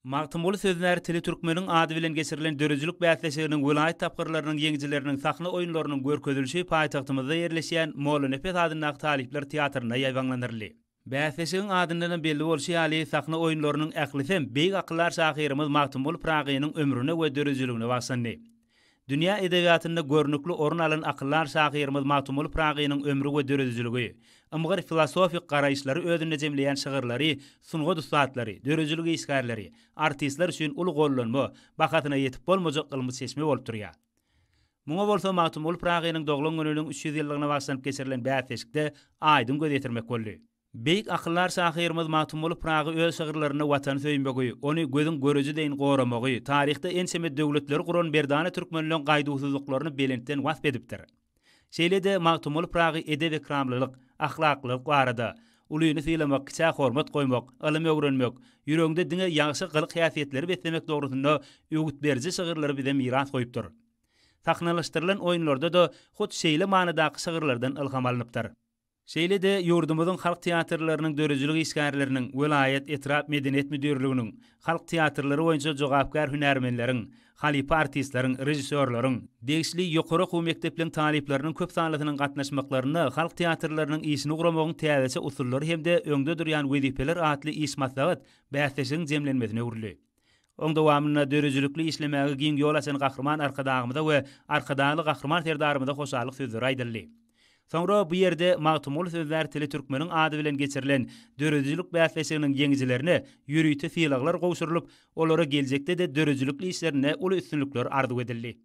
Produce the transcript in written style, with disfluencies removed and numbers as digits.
Magtymly sözler tili türkmeniň ady bilen geçirilen dörejülük bäsleşiginiň vilayet tapgyrlarynyň ýeňjileriniň sahna oýunlarynyň görkezilişi paýtagtymyzda ýerleşýän Molla Nefes adyny talipler teatrynda ýaýbanlanyrly. Bäsleşigiň adyndan belli bolşy ýaly sahna oýunlarynyň ählifem beýik akyllar şahyrymyz Magtymly Pragynyň ömrüne we dörejüligine bagsandy. Dünya edebiyatında görnükli orun alan akıllar şahyrymyz Magtymly Pragynyň ömrü we dörejüligi, ymgyr filosofik garaýşlary özünde jemleýän şygyrlary, sunga dusatlary, dörejüligi isgärleri, artistler üçin uly gollanma, bakatyna ýetip bolmajak ylmy seçme bolup durýar. Muňa bolsa Magtymly Pragynyň doglan gününiň 300 ýyllygyna bagşlanyp geçirilen bäsleşikde aýdym göz ýetirmek boldy. Beýik akyllar şahyrymyz Magtymly Pragy öz şygyrlaryny watan söýünmegi, ony gözüň görüji deýin goramagy, tarihde en semet döwletleri guran berdana türkmenliň gaýdusuzlyklaryny belentden wasp edipdir. Şeýlede Magtymly Pragy edep ikramlylyk, ahlaklyk barada, ulyny sylamak, kiçä hormat goýmak, ilim öwrenmek, ýüreginde diňe ýaňşy gylyk häsiýetleri beslemek dogrusynda öwgüt berji şygyrlary bize miras goýupdyr. Sahnalaşdyrylan oýunlarda da hut şeýle manadaky şygyrlardan ilham alınıpdyr. Şeýlede ýurdumyzyň halk teatrlarynyň dörejüligi isgärleriniň, vilayet etrap medeniýet müdürliginiň, halk teatrlary boýunça jogapkar hünärmenleriň, halipa artistleriň, rejissörleriň, degişli ýokary okuw mekdepleriniň talipleriniň köp sanlysynyň gatnaşmaklaryny, halk teatrlarynyň işini guramagyň täze usullary hemde öňde durýan wezipeler atly iş maslahat bäsleşigiň jemlenmesine uruly. Oň dowamyna dörejülikli işlemäge giň ýol açan gahrman arkadagymyza we arkadaly gahrman serdarymyza hoşalyk sözleri aýdyldy. Sonra bu yerde Magtymly sözler tili türkmeniň ady bilen geçirilen dörejülük bäsleşiginiň ýeňjilerine ýürüýte fiýlaglar gowşurylyp, olara geljekde de dörejülükli işlerine uly üstünlükler arzu edildi.